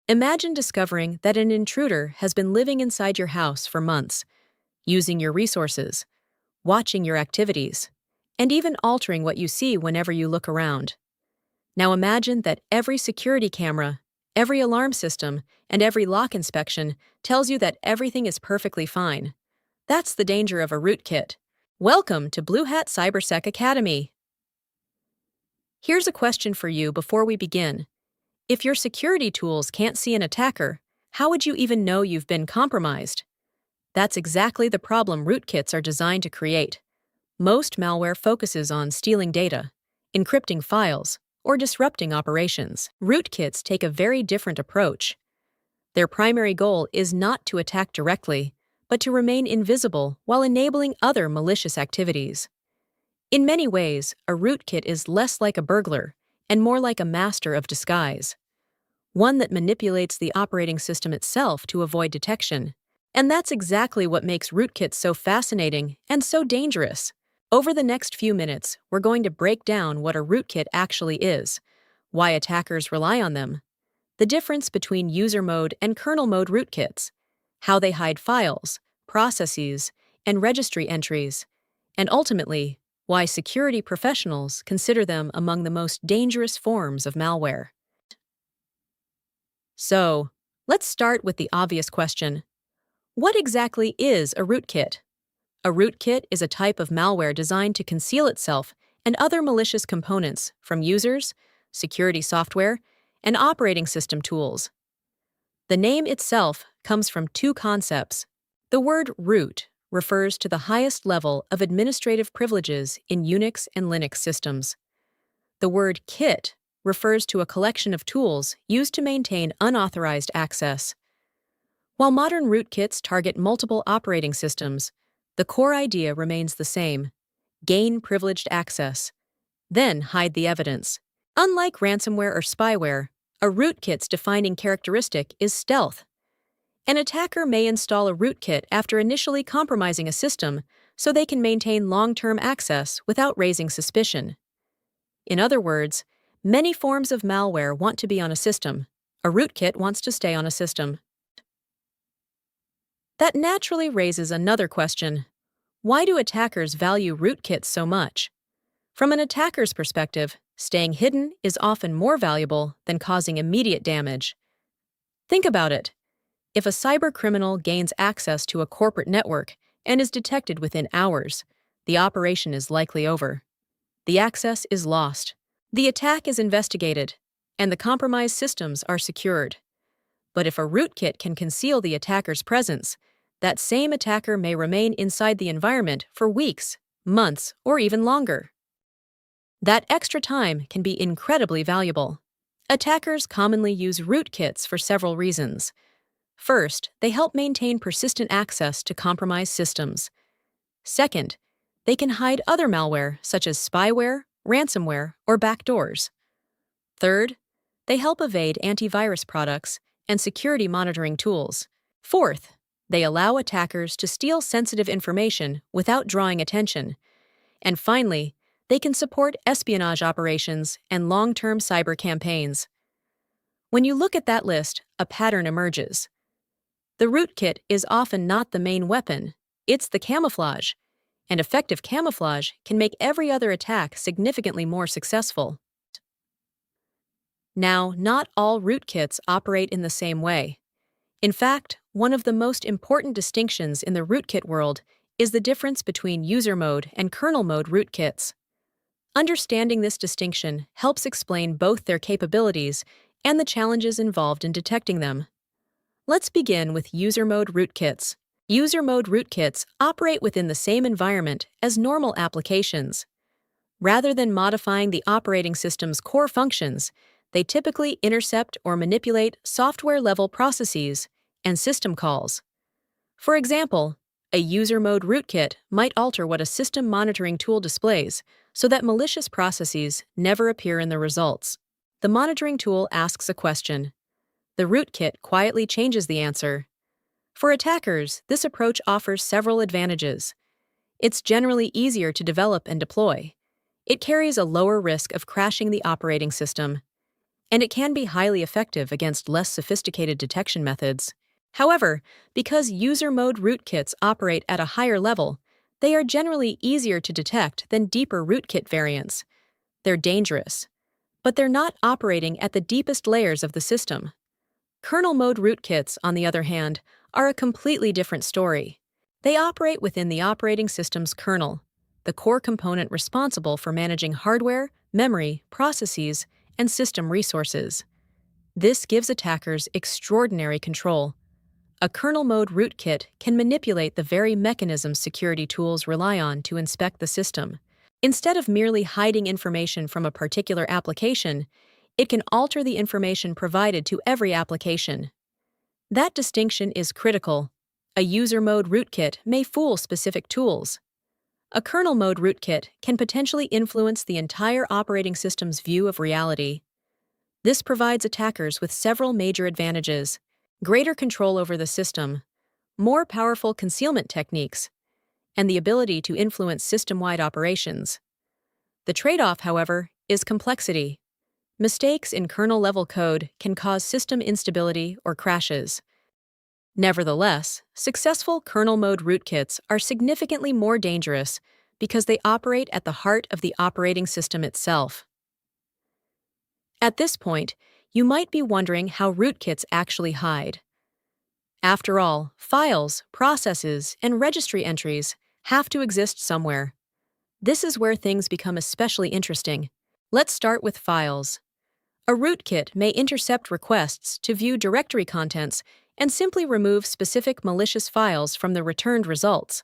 Imagine discovering that an intruder has been living inside your house for months, using your resources, watching your activities, and even altering what you see whenever you look around. Now imagine that every security camera, every alarm system, and every lock inspection tells you that everything is perfectly fine. That's the danger of a rootkit. Welcome to BlueHat Cybersec Academy. Here's a question for you before we begin. If your security tools can't see an attacker, how would you even know you've been compromised? That's exactly the problem rootkits are designed to create. Most malware focuses on stealing data, encrypting files, or disrupting operations. Rootkits take a very different approach. Their primary goal is not to attack directly, but to remain invisible while enabling other malicious activities. In many ways, a rootkit is less like a burglar and more like a master of disguise, one that manipulates the operating system itself to avoid detection. And that's exactly what makes rootkits so fascinating and so dangerous. Over the next few minutes, we're going to break down what a rootkit actually is, why attackers rely on them, the difference between user mode and kernel mode rootkits, how they hide files, processes, and registry entries, and ultimately, why security professionals consider them among the most dangerous forms of malware. So, let's start with the obvious question. What exactly is a rootkit? A rootkit is a type of malware designed to conceal itself and other malicious components from users, security software, and operating system tools. The name itself comes from two concepts. The word root refers to the highest level of administrative privileges in Unix and Linux systems. The word kit refers to a collection of tools used to maintain unauthorized access. While modern rootkits target multiple operating systems, the core idea remains the same: gain privileged access, then hide the evidence. Unlike ransomware or spyware, a rootkit's defining characteristic is stealth. An attacker may install a rootkit after initially compromising a system so they can maintain long-term access without raising suspicion. In other words, many forms of malware want to be on a system. A rootkit wants to stay on a system. That naturally raises another question. Why do attackers value rootkits so much? From an attacker's perspective, staying hidden is often more valuable than causing immediate damage. Think about it. If a cybercriminal gains access to a corporate network and is detected within hours, the operation is likely over. The access is lost. The attack is investigated, and the compromised systems are secured. But if a rootkit can conceal the attacker's presence, that same attacker may remain inside the environment for weeks, months, or even longer. That extra time can be incredibly valuable. Attackers commonly use rootkits for several reasons. First, they help maintain persistent access to compromised systems. Second, they can hide other malware such as spyware, ransomware, or backdoors. Third, they help evade antivirus products and security monitoring tools. Fourth, they allow attackers to steal sensitive information without drawing attention. And finally, they can support espionage operations and long-term cyber campaigns. When you look at that list, a pattern emerges. The rootkit is often not the main weapon, it's the camouflage, and effective camouflage can make every other attack significantly more successful. Now, not all rootkits operate in the same way. In fact, one of the most important distinctions in the rootkit world is the difference between user mode and kernel mode rootkits. Understanding this distinction helps explain both their capabilities and the challenges involved in detecting them. Let's begin with user mode rootkits. User mode rootkits operate within the same environment as normal applications. Rather than modifying the operating system's core functions, they typically intercept or manipulate software-level processes and system calls. For example, a user mode rootkit might alter what a system monitoring tool displays so that malicious processes never appear in the results. The monitoring tool asks a question. The rootkit quietly changes the answer. For attackers, this approach offers several advantages. It's generally easier to develop and deploy. It carries a lower risk of crashing the operating system. and it can be highly effective against less sophisticated detection methods. However, because user mode rootkits operate at a higher level, they are generally easier to detect than deeper rootkit variants. They're dangerous, but they're not operating at the deepest layers of the system. Kernel-mode rootkits, on the other hand, are a completely different story. They operate within the operating system's kernel, the core component responsible for managing hardware, memory, processes, and system resources. This gives attackers extraordinary control. A kernel-mode rootkit can manipulate the very mechanisms security tools rely on to inspect the system. Instead of merely hiding information from a particular application, it can alter the information provided to every application. That distinction is critical. A user-mode rootkit may fool specific tools. A kernel-mode rootkit can potentially influence the entire operating system's view of reality. This provides attackers with several major advantages: greater control over the system, more powerful concealment techniques, and the ability to influence system-wide operations. The trade-off, however, is complexity. Mistakes in kernel-level code can cause system instability or crashes. Nevertheless, successful kernel-mode rootkits are significantly more dangerous because they operate at the heart of the operating system itself. At this point, you might be wondering how rootkits actually hide. After all, files, processes, and registry entries have to exist somewhere. This is where things become especially interesting. Let's start with files. A rootkit may intercept requests to view directory contents and simply remove specific malicious files from the returned results.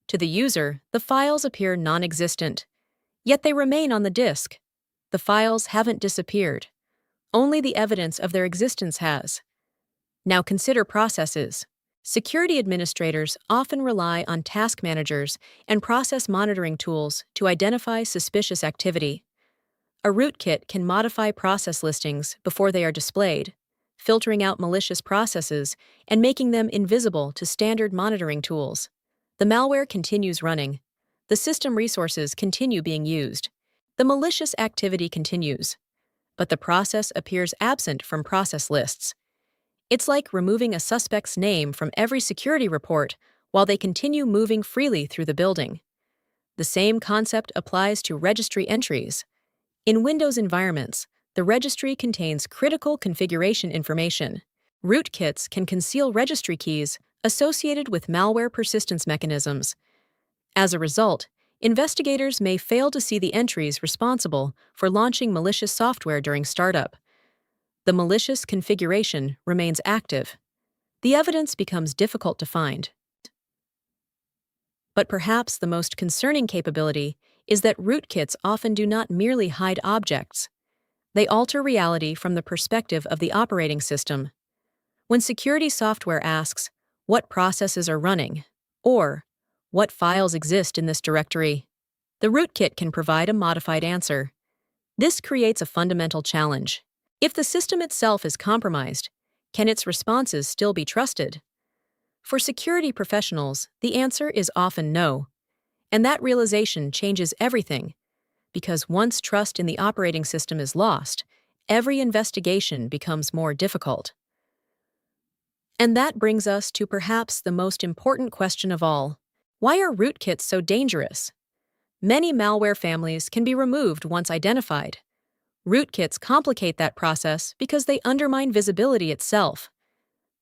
To the user, the files appear non-existent, yet they remain on the disk. The files haven't disappeared. Only the evidence of their existence has. Now consider processes. Security administrators often rely on task managers and process monitoring tools to identify suspicious activity. A rootkit can modify process listings before they are displayed, filtering out malicious processes and making them invisible to standard monitoring tools. The malware continues running. The system resources continue being used. The malicious activity continues, but the process appears absent from process lists. It's like removing a suspect's name from every security report while they continue moving freely through the building. The same concept applies to registry entries. In Windows environments, the registry contains critical configuration information. Rootkits can conceal registry keys associated with malware persistence mechanisms. As a result, investigators may fail to see the entries responsible for launching malicious software during startup. The malicious configuration remains active. The evidence becomes difficult to find. But perhaps the most concerning capability is that rootkits often do not merely hide objects. They alter reality from the perspective of the operating system. When security software asks, "What processes are running?" or "What files exist in this directory?" the rootkit can provide a modified answer. This creates a fundamental challenge. If the system itself is compromised, can its responses still be trusted? For security professionals, the answer is often no. And that realization changes everything, because once trust in the operating system is lost, every investigation becomes more difficult. And that brings us to perhaps the most important question of all. Why are rootkits so dangerous? Many malware families can be removed once identified. Rootkits complicate that process because they undermine visibility itself.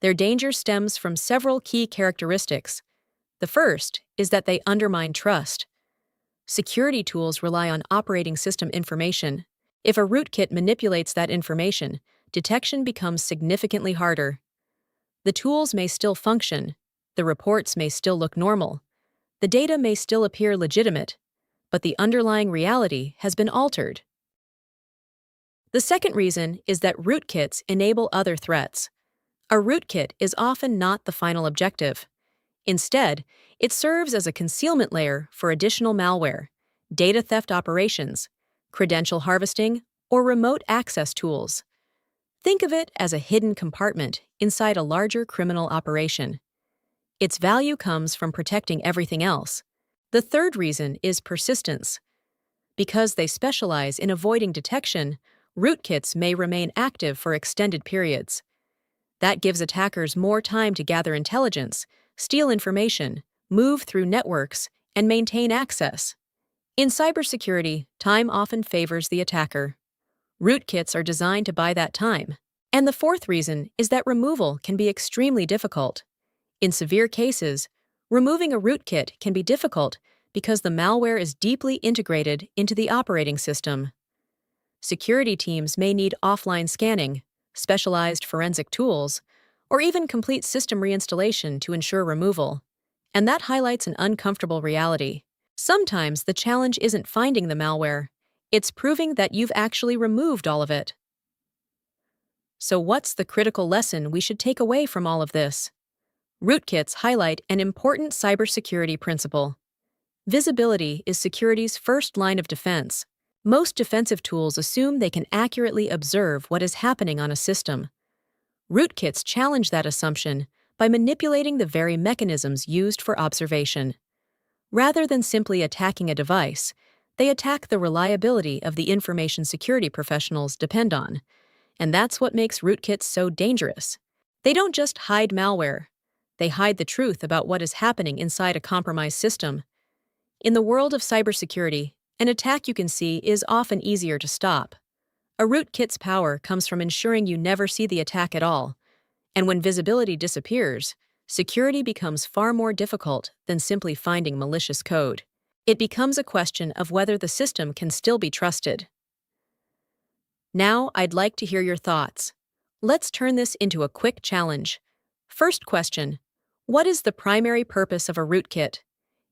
Their danger stems from several key characteristics. The first is that they undermine trust. Security tools rely on operating system information. If a rootkit manipulates that information, detection becomes significantly harder. The tools may still function, the reports may still look normal, the data may still appear legitimate, but the underlying reality has been altered. The second reason is that rootkits enable other threats. A rootkit is often not the final objective. Instead, it serves as a concealment layer for additional malware, data theft operations, credential harvesting, or remote access tools. Think of it as a hidden compartment inside a larger criminal operation. Its value comes from protecting everything else. The third reason is persistence. Because they specialize in avoiding detection, rootkits may remain active for extended periods. That gives attackers more time to gather intelligence, steal information, move through networks, and maintain access. In cybersecurity, time often favors the attacker. Rootkits are designed to buy that time. And the fourth reason is that removal can be extremely difficult. In severe cases, removing a rootkit can be difficult because the malware is deeply integrated into the operating system. Security teams may need offline scanning, specialized forensic tools, or even complete system reinstallation to ensure removal. And that highlights an uncomfortable reality. Sometimes the challenge isn't finding the malware, it's proving that you've actually removed all of it. So what's the critical lesson we should take away from all of this? Rootkits highlight an important cybersecurity principle. Visibility is security's first line of defense. Most defensive tools assume they can accurately observe what is happening on a system. Rootkits challenge that assumption by manipulating the very mechanisms used for observation. Rather than simply attacking a device, they attack the reliability of the information security professionals depend on. And that's what makes rootkits so dangerous. They don't just hide malware. They hide the truth about what is happening inside a compromised system. In the world of cybersecurity, an attack you can see is often easier to stop. A rootkit's power comes from ensuring you never see the attack at all. And when visibility disappears, security becomes far more difficult than simply finding malicious code. It becomes a question of whether the system can still be trusted. Now, I'd like to hear your thoughts. Let's turn this into a quick challenge. First question: what is the primary purpose of a rootkit?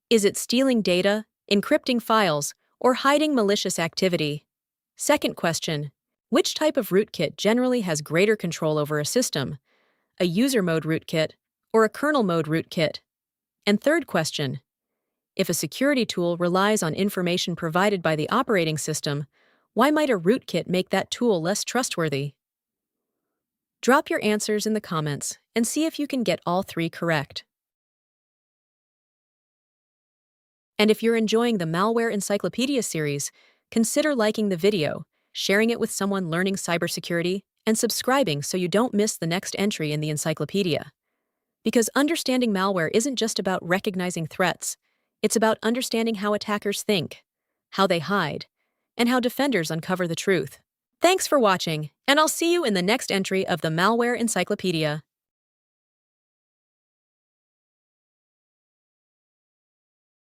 Is it stealing data, encrypting files, or hiding malicious activity? Second question: which type of rootkit generally has greater control over a system? A user mode rootkit or a kernel mode rootkit? And third question: if a security tool relies on information provided by the operating system, why might a rootkit make that tool less trustworthy? Drop your answers in the comments and see if you can get all three correct. And if you're enjoying the Malware Encyclopedia series, consider liking the video, sharing it with someone learning cybersecurity, and subscribing so you don't miss the next entry in the encyclopedia. Because understanding malware isn't just about recognizing threats, it's about understanding how attackers think, how they hide, and how defenders uncover the truth. Thanks for watching, and I'll see you in the next entry of the Malware Encyclopedia.